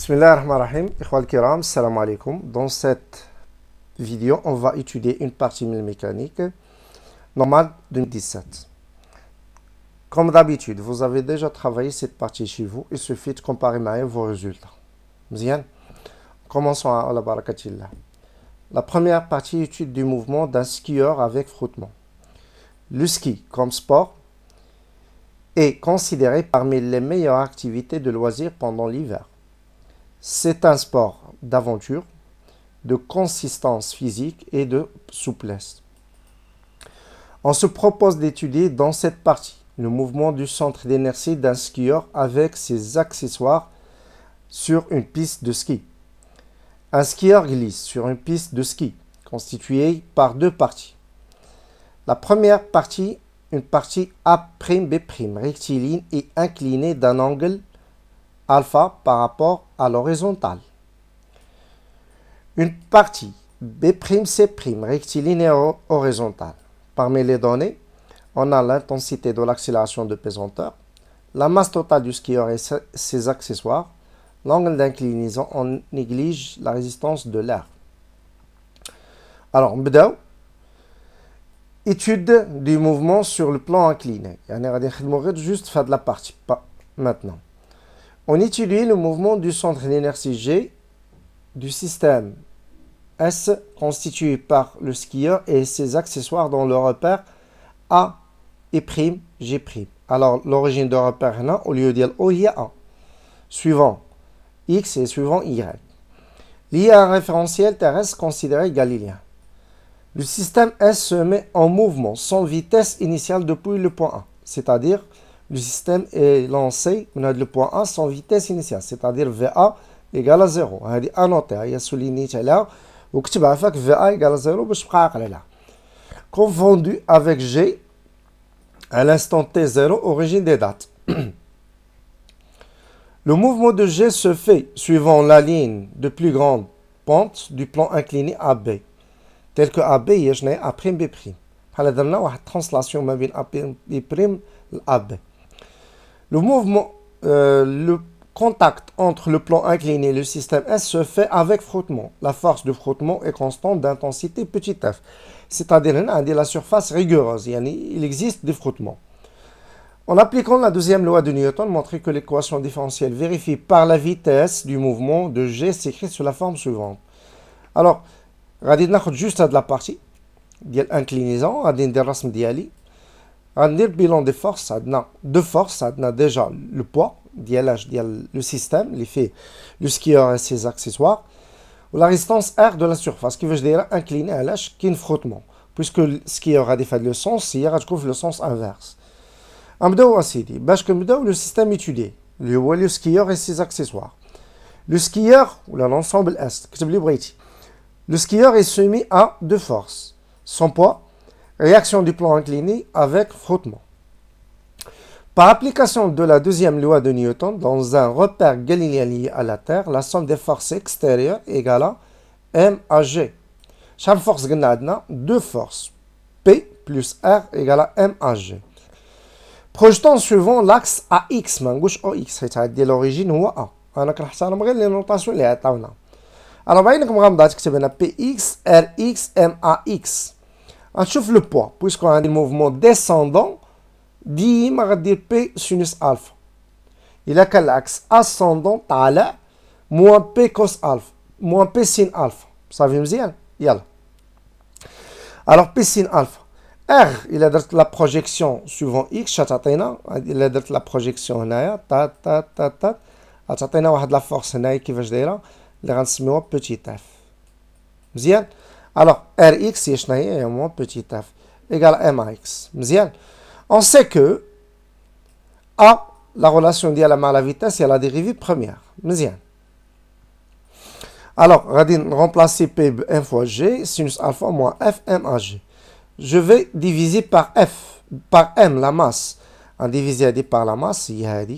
Bismillah ar-Rahman ar-Rahim, Ikhwal Kiram, salam alaikum. Dans cette vidéo, on va étudier une partie mécanique normale 2017. Comme d'habitude, vous avez déjà travaillé cette partie chez vous, il suffit de comparer vos résultats. Bien, commençons à la barakatillah. La première partie étude du mouvement d'un skieur avec frottement. Le ski, comme sport, est considéré parmi les meilleures activités de loisirs pendant l'hiver. C'est un sport d'aventure, de consistance physique et de souplesse. On se propose d'étudier dans cette partie le mouvement du centre d'inertie d'un skieur avec ses accessoires sur une piste de ski. Un skieur glisse sur une piste de ski constituée par deux parties. La première partie, une partie A'B', rectiligne et inclinée d'un angle alpha par rapport à l'horizontale. Une partie B'C', rectiligne et horizontale. Parmi les données, on a l'intensité de l'accélération de pesanteur, la masse totale du skieur et ses accessoires, l'angle d'inclinaison, on néglige la résistance de l'air. Alors, on étude du mouvement sur le plan incliné. Juste faire de la partie, pas maintenant. On étudie le mouvement du centre d'inertie G du système S constitué par le skieur et ses accessoires dans le repère A et G'. Alors, l'origine de repère là, au lieu de dire O, il y a A. Suivant X et suivant Y. Il y a un référentiel terrestre considéré galiléen. Le système S se met en mouvement sans vitesse initiale depuis le point A, c'est-à-dire le système est lancé le point A sans vitesse initiale, c'est-à-dire VA égale à 0. هذه annoté, il y a souligné là, وكتب عفاك VA égale à 0 باش تبقى عاقله là. Confondu avec G à l'instant T0, origine des dates. Le mouvement de G se fait suivant la ligne de plus grande pente du plan incliné AB, tel que AB يجني A'B'. بحال درنا واحد translation ما بين A'B' AB. Le mouvement, le contact entre le plan incliné et le système S se fait avec frottement. La force de frottement est constante d'intensité petit f. C'est-à-dire la surface rigoureuse. Il existe des frottements. En appliquant la deuxième loi de Newton, montrer que l'équation différentielle vérifiée par la vitesse du mouvement de G s'écrit sous la forme suivante. Alors, on va juste de la partie de l'inclinaison, on va dire le bilan des forces, ça a déjà le poids, le système, l'effet, le skieur et ses accessoires, ou la résistance R de la surface, qui veut dire incliné à l'âge qui est un frottement, puisque le skieur a fait le sens, il y a le sens inverse. Le système étudié, le skieur et ses accessoires. Le skieur, ou l'ensemble S, le skieur est soumis à deux forces, son poids, réaction du plan incliné avec frottement. Par application de la deuxième loi de Newton, dans un repère galiléen lié à la Terre, la somme des forces extérieures est égale à M à G. Chaque force a deux forces, P plus R égale à M à G. Projetant suivant l'axe AX, c'est-à-dire l'origine ou A. أنا كنحترم غير les notations اللي عطاونا. Alors, بينكم غنبدا تكتب هنا PX, RX, MAX. نشوف le poids, puisqu'on a un mouvement descendant, ديما غدير P sinus alpha. Il a qu'un axe ascendant, طالع, moins P cos alpha, moins P sin alpha. صافي مزيان؟ يلا. Alors, P sin alpha. R, il a درت la projection suivant X, شتعطينا, il a درت la projection هنايا, تا, غتعطينا واحد la force هنايا كيفاش دايره, اللي غنسميوها petit f. مزيان؟ Alors, Rx, est moins petit f, égale à Max. On sait que A, la relation diagramme à la vitesse, c'est la dérivée première. Alors, on va remplacer P M fois G, sinus alpha moins F M à G. Je vais diviser par F, par M, la masse. En diviser par la masse,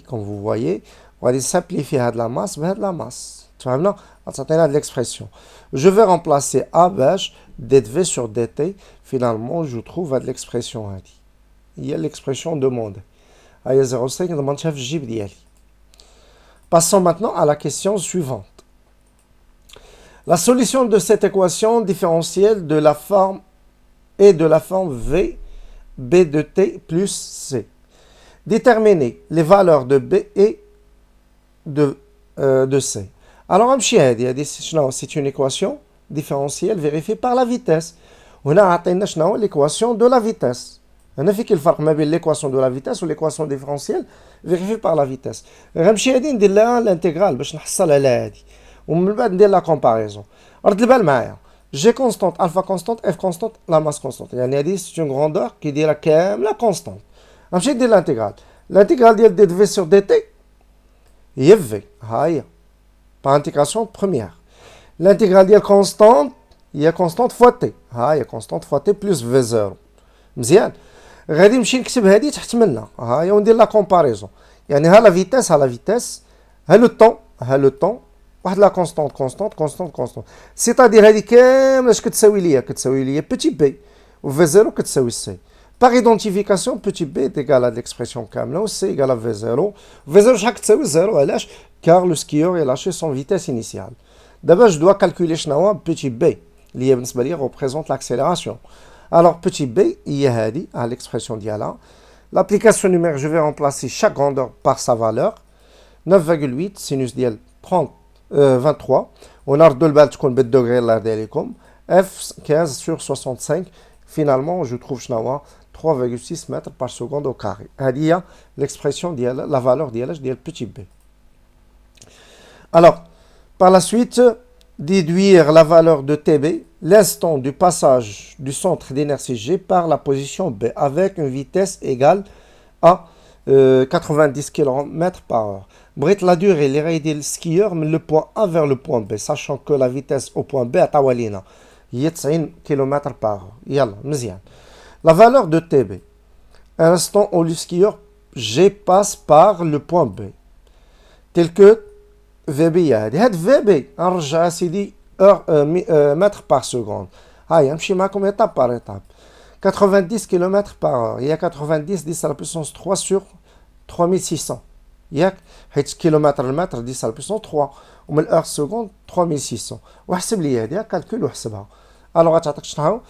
comme vous voyez, on va simplifier la masse, de la masse. De l'expression. Je vais remplacer A dV sur dt. Finalement, je trouve l'expression. Il y a l'expression demandée. Il y a 0,5 demande chef J. Passons maintenant à la question suivante. La solution de cette équation différentielle de la forme est de la forme V, B de T plus C. Déterminer les valeurs de B et de C. Alors, c'est une équation différentielle vérifiée par la vitesse. On a atteint l'équation de la vitesse. On a fait qu'il فرق ما بين l'équation de la vitesse ou l'équation différentielle vérifiée par la vitesse. غنمشي غادي ندير لها l'intégrale باش نحصل على هذه ومن بعد ندير la comparaison. رد البال معايا. G constante, alpha constante, F constante, la masse constante. يعني هذه c'est une grandeur qui دايره كامله constante. غنمشي ندير l'intégrale. L'intégrale ديال dv sur dt هي v. ها هي. Par intégration première. L'intégrale ديال constante هي constante fois t. ها هي constante fois t plus v0. مزيان. غادي نمشي نكتب هذه تحت منها ها هي وندير لا كومباريزون يعني ها لا فيتاس ها لو طون واحد لا كونستانت سيتادير هذه كامله اش كتساوي ليا بيتي بي و في 0 كتساوي سي باغ ايدونتيفيكاسيون بيتي بي ديكال هاد ليكسبرسيون كامله و سي ايكال في 0 في 0 شحال كتساوي 0 علاش كار لو سكيور يلاشي سون فيتاس انيسيال دابا جو دوا كالكولي شنو هو بيتي بي اللي هي بالنسبه ليا ريبريزونط لاكسيليراسيون. Alors, petit b, il y a à l'expression d'Yala. L'application numérique, je vais remplacer chaque grandeur par sa valeur. 9,8, sinus d'Yal 23. On a deux balles de degrés là d'Elicom. F 15 sur 65. Finalement, je trouve 3,6 mètres par seconde au carré. Il y a l'expression d'Yala, la valeur d'Yala, je dis le petit b. Alors, par la suite, déduire la valeur de TB, l'instant du passage du centre d'inertie G par la position B avec une vitesse égale à 90 km par heure. Brett la durée, les rails du skieur, mais le point A vers le point B, sachant que la vitesse au point B est tawalina, 90 km par heure. Yalla, mzian. La valeur de TB, instant où le skieur G passe par le point B, tel que VB هاد VB نرجع سيدي mètres par seconde. هاي نمشي معكم étape par étape. 90 km par heure. Il y a 90 10 à la puissance 3 sur 3600. ياك حيت كيلومتر المتر 10 à la puissance 3 ومن الأر seconde 3600. وحسب لي هادي كالكول وحسبها. alors غتعطيك شحال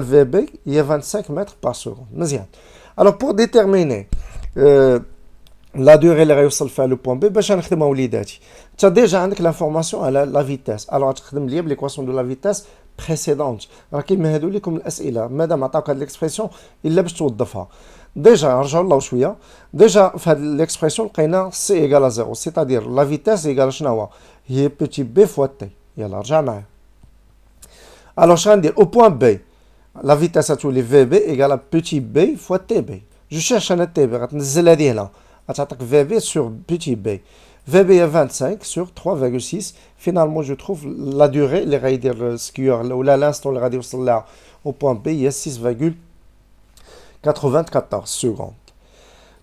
VB هي 25 mètres par seconde. مزيان. alors pour déterminer la durée اللي غيوصل فيها لو بوين بي باش نخدمها وليداتي انت ديجا عندك لانفورماسيون على لا فيتاس الوغ غتخدم ليا بليكواسيون دو لا فيتاس بريسيدونت راه كيمهدوا لكم الاسئله مادام عطاوك هاد ليكسبرسيون الا باش توظفها ديجا نرجعوا لها شويه ديجا في هاد ليكسبرسيون لقينا سي ايكال 0 سيتادير لا فيتاس ايكال شنو هو هي بيتي بي فوا تي يلا رجع معايا الوغ اش غندير او بوين بي لا فيتاس تولي في بي ايكال بيتي بي فوا تي بي جو شيرش انا تي بي غتنزل هادي هنا attaque VB sur petit b. VB est 25 sur 3,6. Finalement, je trouve la durée, les radiers skieur, ou l'instant, le radio là au point B, il y a 6,94 secondes.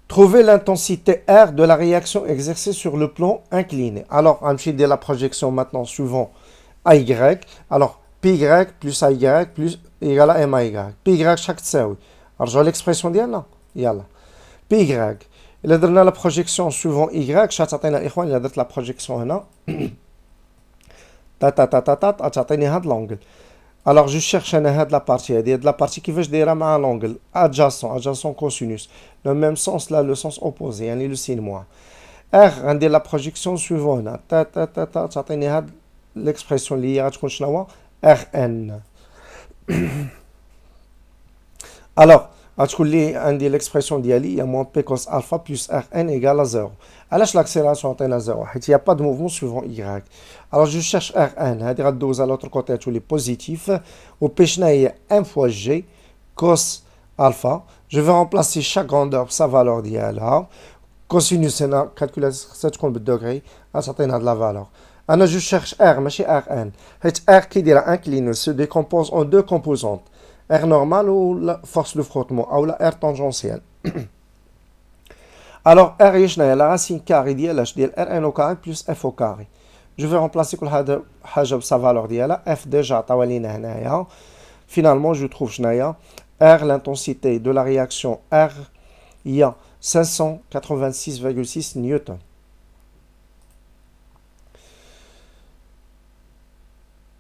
Trouver l'intensité R de la réaction exercée sur le plan incliné. Alors, on va la projection maintenant suivant AY. Alors, PY plus AY plus égale à MAY. PY chaque tsaoui. Alors, j'ai l'expression d'Yala. Yala. PY. إلا درنا لا بروجيكسيون سوفون إيكغيك شحال تعطينا الإخوان إلا درت لا بروجيكسيون هنا تعطيني هاد لونغل الوغ جو شيرش أنا هاد لا بارتي هادي هاد لا بارتي كيفاش دايرة مع لونغل أدجاسون كوسينوس لو ميم سونس لا لو سونس أوبوزي يعني لو سين موان غندير لا بروجيكسيون سوفون هنا تعطيني هاد ليكسبرسيون اللي هي غتكون شنو هو ان الوغ غتكون لي عندي ليكسبرسيون ديالي هي موان بي كوس الفا بلس ار ان ايكال 0 علاش لاكسيلاسيون عطينا 0 حيت هي با دو موفمون سوفون ايغريك الوغ جو شيرش ار ان هادي غدوز على لوتر كوتي تولي بوزيتيف و بي شنا هي 1 فوا جي كوس الفا جو في رومبلاسي شاك غروندور بسا فالور ديالها كوسينوس هنا كالكولاسيون خصها تكون بالدوغري غتعطينا هاد لا فالور انا جو شيرش ار ماشي ار ان حيت ار كي دايره انكلينو سو ديكومبوز اون دو كومبوزونت R normal ou la force de frottement ou la R tangentielle. Alors R est la racine carrée de Rn au carré plus F au carré. Je vais remplacer sa valeur ديالها F déjà طوالينا هنايا. Finalement je trouve R l'intensité de la réaction R il y a 586,6 newtons.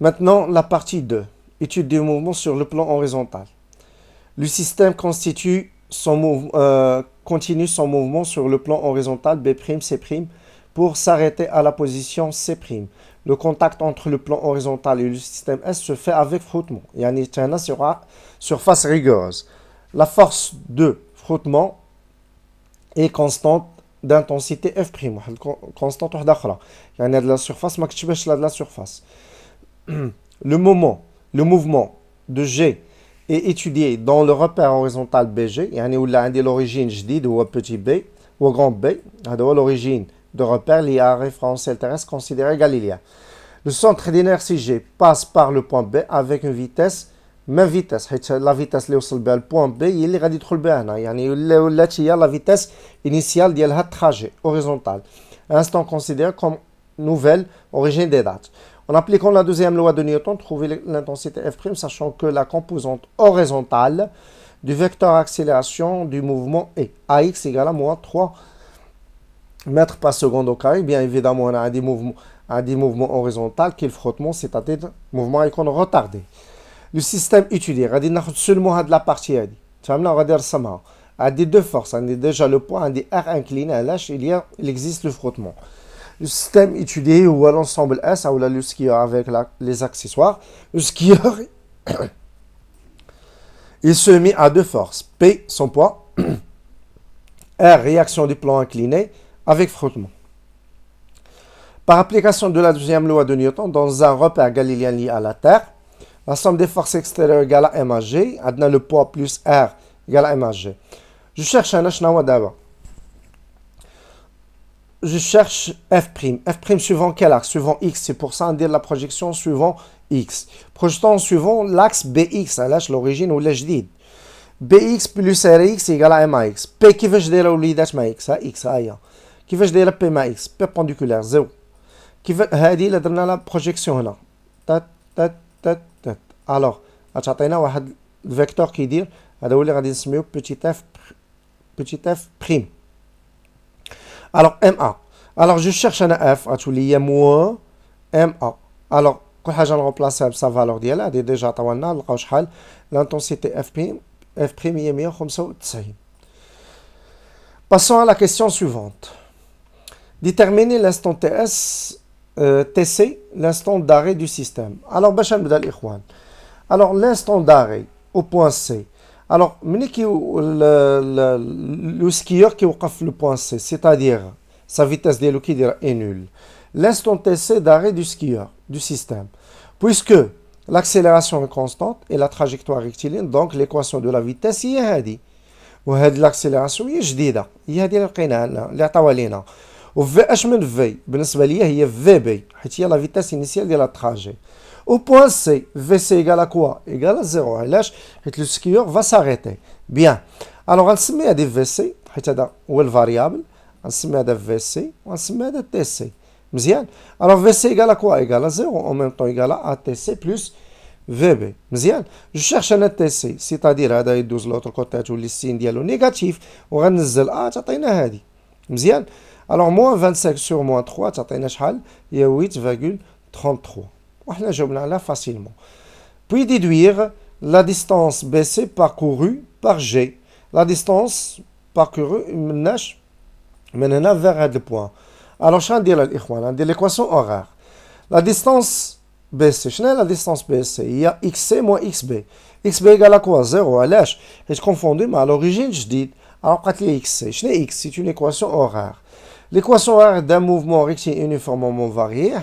Maintenant, la partie 2. Étude des mouvements sur le plan horizontal. Le système continue son mouvement sur le plan horizontal B', C' pour s'arrêter à la position C'. Le contact entre le plan horizontal et le système S se fait avec frottement. يعني تهنا sur surface rigoureuse. La force de frottement est constante d'intensité F'. Constante واحدة أخرى. يعني هاد la surface ما كتشبهش la surface. Le mouvement de G est étudié dans le repère horizontal BG, يعني ولا عندي l'origine جديد هو petit b ou grand B, هذا هو l'origine de repère lié à un référentiel terrestre considéré galiléen. Le centre d'inertie G passe par le point B avec une vitesse, même vitesse, حيت la vitesse اللي وصل بها البوان B هي اللي غادي يدخل بها هنا، يعني ولات هي la vitesse initiale ديال هاد trajet horizontal. Instant considéré comme nouvelle origine des dates. En appliquant la deuxième loi de Newton, trouvez l'intensité F', sachant que la composante horizontale du vecteur accélération du mouvement est AX égale à moins 3 mètres par seconde au carré. Bien évidemment, on a des mouvements horizontaux qui est le frottement, c'est-à-dire mouvement retardé. Le système étudié, on va seulement de la partie. On va dire ça. On a deux forces, on a déjà le point, on a R incliné à l'H, il existe le frottement. Le système étudié ou l'ensemble S, ou le skieur avec les accessoires. Le skieur, il se met à deux forces. P, son poids. R, réaction du plan incliné avec frottement. Par application de la deuxième loi de Newton, dans un repère galiléen lié à la Terre, la somme des forces extérieures égale à M à G, adna le poids plus R égale à M à G. Je cherche un H d'abord. Je cherche F'. F' suivant quel axe? Suivant X. C'est pour ça on dit la projection suivant X. Projetant suivant l'axe BX. Là, l'origine ou l'جديد. BX plus RX égale à MAX. P كيفاش دايره وليدات مع X؟ X هي. كيفاش دايره P مع X؟ Perpendiculaire 0. هذه اللي درنا لها بروجيكسيون هنا. تات تات تات تات. alors غتعطينا واحد الفيكتور كيدير هذا هو اللي غادي نسميو petit f'. Alors, MA. Alors, je cherche un F, il y a moins MA. Alors, كل حاجة نرمبلاسيها بسا فالور ديالها هادي ديجا عطاولنا نلقاو شحال l'intensité F', هي 195. Passons à la question suivante. Déterminer l'instant TC, l'instant d'arrêt du système. Alors, باش نبدا الإخوان. Alors, l'instant d'arrêt au point C. Alors, le skieur qui est le point C, c'est-à-dire sa vitesse de qui est nulle. L'instant TC d'arrêt du skieur, du système. Puisque l'accélération est constante et la trajectoire rectiligne, donc l'équation de la vitesse هي هذه. وهذه l'accélération هي جديدة. هي هذه اللي لقيناها لنا اللي عطاوها لينا. وفي اش من في بالنسبة ليا هي في بي حيت هي la vitesse initiale ديال التراجي. Au point C, VC égale à quoi? Égale à 0. Le skieur va s'arrêter. Bien. Alors, on se met à des VC, ou le variable. On se met à des VC, on se met à des TC. Mzian. Alors, VC égale à quoi? Égale à 0. En même temps, égale à ATC plus VB. Mzian. Je cherche un ATC, c'est-à-dire, هذا يدوز l'autre côté, ou le signe dialo négatif, ou غنزل A, تعطينا هذه. Mzian. Alors, moins 25 sur moins 3, تعطينا شحال? Il y a 8,33. On جاوبنا là facilement. Puis déduire la distance BC parcourue par G. La distance parcourue من هنا vers le point. Alors شنو ندير الإخوان؟ ندير l'équation horaire. La distance BC, شنو هي la distance BC؟ هي XC moins XB. XB égale à quoi? 0. علاش؟ حيت confondu مع l'origine جديد. Alors قالت لي XC. شنو هي X؟ C'est une équation horaire. L'équation horaire d'un mouvement rectiligne uniformément varié,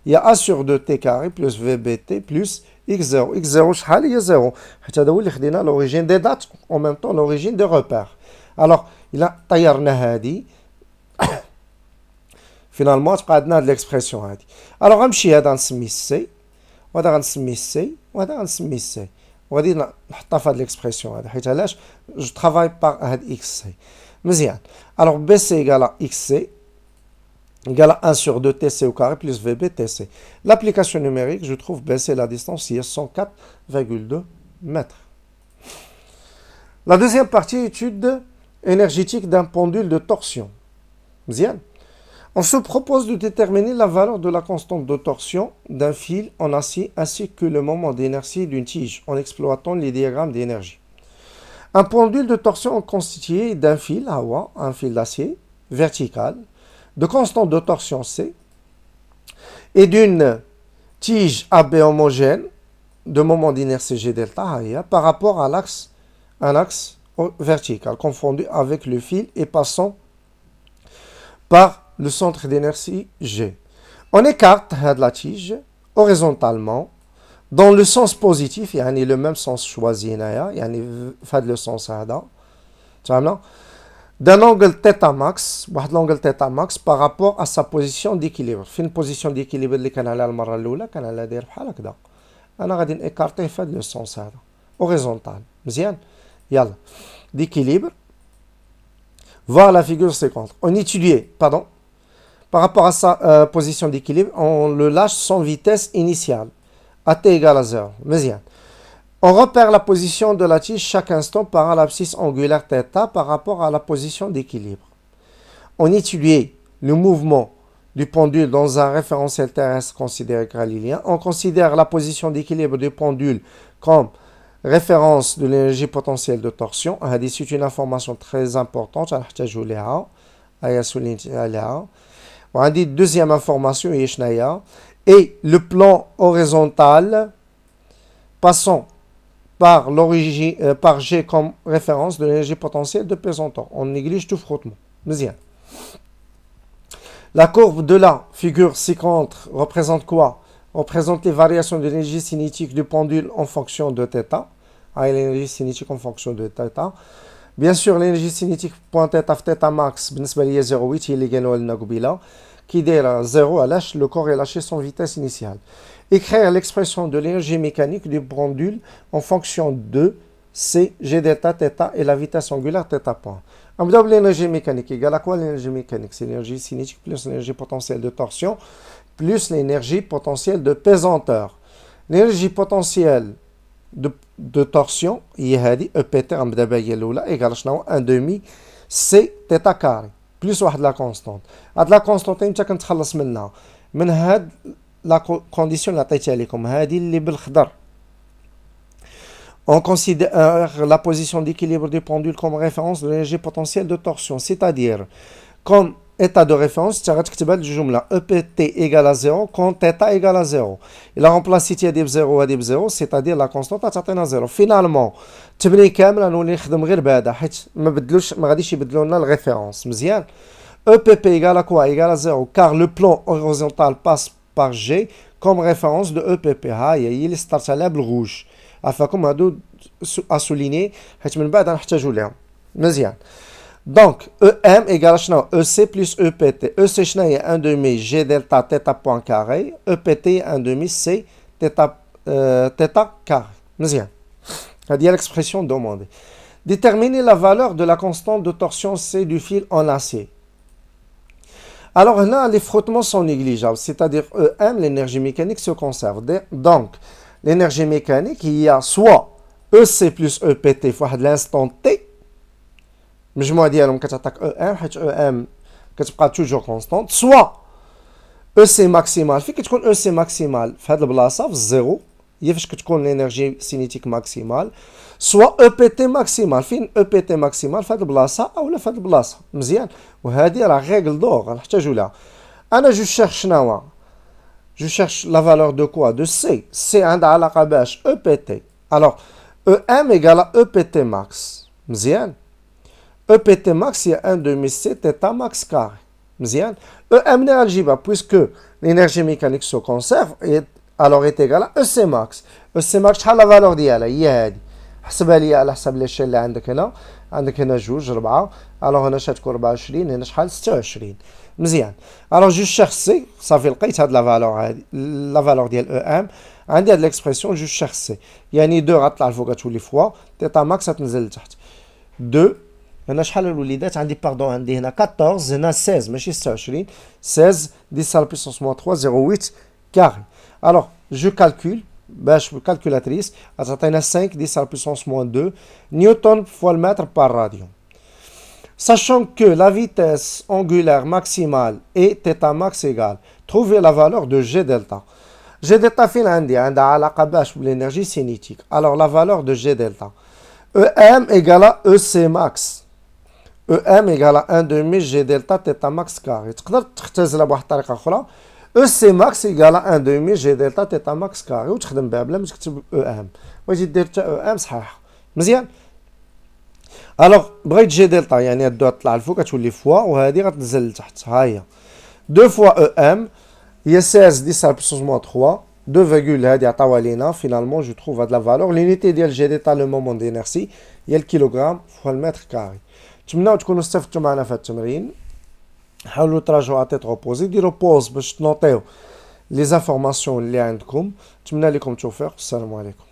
il y a A sur 2t carré plus VBT plus X0. X0, شحال هي 0. حيت هذا هو اللي خدينا l'origine des dates, en même temps l'origine des repères. Alors, il a طيرنا هذه. Finalement, تبقى عندنا هاد l'expression هذه. Alors, غنمشي هذا نسميه C, وهذا غنسميه C, وهذا غنسميه C. وغادي نحطها في هاد l'expression هذه. حيت علاش؟ je travaille par هاد XC. Mzian. Alors, BC égale à XC égale à 1 sur 2 TC au carré plus VB TC. L'application numérique, je trouve BC la distance, il y a 104,2 mètres. La deuxième partie, étude énergétique d'un pendule de torsion. Mzian. On se propose de déterminer la valeur de la constante de torsion d'un fil en acier ainsi que le moment d'inertie d'une tige en exploitant les diagrammes d'énergie. Un pendule de torsion est constitué d'un fil Hawa, un fil d'acier vertical, de constante de torsion C et d'une tige AB homogène de moment d'inertie G delta par rapport à un axe vertical confondu avec le fil et passant par le centre d'énergie G. On écarte la tige horizontalement dans le sens positif, يعني le même sens choisi يعني fait le sens هذا تمام d'un angle θ max واحد l'angle θ max par rapport à sa position d'équilibre. فين position d'équilibre اللي كان عليها المره الاولى كان على داير بحال هكذا. انا غادي نيكارتي في هذا لو سونس هذا horizontal. مزيان يلا d'équilibre. Voir la figure suivante. On étudie, pardon, par rapport à sa position d'équilibre, on le lâche sans vitesse initiale, à t égale à 0. Mais bien, on repère la position de la tige chaque instant par l'abscisse angulaire θ par rapport à la position d'équilibre. On étudie le mouvement du pendule dans un référentiel terrestre considéré galiléen. On considère la position d'équilibre du pendule comme référence de l'énergie potentielle de torsion. C'est une information très importante. On dit deuxième information, et le plan horizontal passant par G comme référence de l'énergie potentielle de pesanteur. On néglige tout frottement. Deuxième. La courbe de la figure ci-contre représente quoi? Représente les variations de l'énergie cinétique du pendule en fonction de θ. L'énergie cinétique en fonction de θ. Bien sûr, l'énergie cinétique point θ θ max, بالنسبة لي 0,8 هي اللي قالوا لنا قبيله qui دايره 0 lâche, le corps est lâché sans vitesse initiale. Écrire l'expression de l'énergie mécanique du pendule en fonction de C, G delta, θ et la vitesse angulaire θ point. On va l'énergie mécanique égale à quoi l'énergie mécanique? C'est l'énergie cinétique plus l'énergie potentielle de torsion plus l'énergie potentielle de pesanteur. L'énergie potentielle de torsion هي هذه EPT غنبدا هي الاولى ايكال شنو 1/2 سي تيتا كاري بلس واحد لا كونستانت. هاد لا كونستانت امتى كنتخلص منها؟ من هاد لا كونديسيون اللي عطيتها لكم هذه اللي بالخضر. On considère la position d'équilibre du pendule comme référence de l'énergie potentielle de torsion, c'est-à-dire comme état de référence, tu as كتبها الجملة EPT égale à 0 quand θ égale à 0. Il a remplacé تي هادي ب0 وهادي ب0, c'est-à-dire la constante تعطينا 0. Finalement, تبني كامل غنولي نخدم غير بهذا حيت ما غاديش يبدلوا لنا الريفيرونس. مزيان. EPP égale à quoi? Égale à 0 car le plan horizontal passe par G comme référence de EPP. ها هي اللي سترت عليها بالغوش. عفاكم هادو اسوليني حيت من بعد غنحتاجوا ليهم. مزيان. Donc, EM égale à EC plus EPT. EC est 1/2 G delta θ point carré. EPT 1/2 C θ carré. Bien. C'est l'expression demandée. Déterminer la valeur de la constante de torsion C du fil en acier. Alors là, les frottements sont négligeables. C'est-à-dire EM, l'énergie mécanique se conserve. Donc, l'énergie mécanique, il y a soit EC plus EPT fois l'instant T. المجموعة ديالهم كتعطيك ام حيت ام كتبقى توجور كونستانت سوا او سي ماكسيمال. فين كتكون او سي ماكسيمال في هاد البلاصه في الزيرو هي فاش كتكون لينيرجي سينيتيك ماكسيمال سوا او بي تي ماكسيمال. فين او بي تي ماكسيمال في هاد البلاصه اولا في هاد البلاصه. مزيان. وهذه راه ريغل دور غنحتاجو لها. انا جو شيرش شناهو جو شيرش لا فالور دو كوا دو سي. سي عندها علاقه باش او بي تي. الوغ او ام ايغال او بي تي ماكس. مزيان. EPT max il y a 1/2 C θ max carré. Bien. EM n'est puisque l'énergie mécanique se conserve et alors est égal à EC max. EC max شحال la valeur ديالها هي هذه. حسبها لي على حسب الشيء اللي عندك هنا. عندك هنا 2 4 alors هنا شتكون 24 هنا شحال 26. مزيان. alors je cherche C صافي لقيت هاد la valeur هذه la valeur ديال EM. عندي هاد l'expression je cherche C يعني 2 غتطلع الفوق غتولي فوا θ max غتنزل لتحت 2 هنا شحال الوليدات عندي باردون عندي هنا 14 هنا 16 ماشي 26 16 10 à la puissance moins 3 0,8 carré. Alors je calcule باش بالكالكولاتريس غتعطينا 5 10 à la puissance moins 2 نيوتن fois le mètre par radion. Sachant que la vitesse angulaire maximale est θ max égale, trouvez la valeur de G delta. G delta فين عندي؟ عندها علاقة باش بالénergie cinétique. Alors la valeur de G delta. EM égale à EC max. EM égale à 1 demi G delta θ max carré. تقدر تختزلها بواحد الطريقة أخرى. EC max égale à 1 demi G delta θ max carré وتخدم بها بلا ما تكتب EM. بغيتي دير حتى EM صحيح. مزيان. الوغ بغيت جي دلتا يعني هادو غطلع الفوق كتولي فوا وهادي غتنزل لتحت ها هي 2 فوا او ام هي 16 10 على بوسونس موان 3 2 فيغول هادي عطاوها لينا فينالمون جو تروف هاد لا فالور لونيتي ديال جي دلتا لو مومون دينيرسي هي الكيلوغرام فوا المتر كاري. نتمناو تكونوا استفدتوا معنا في هاد التمرين. حاولوا تراجعوا تيت روبوزي ديروا بوز باش تنوطيو لي زانفورماسيون اللي عندكم. نتمنى لكم التوفيق. السلام عليكم.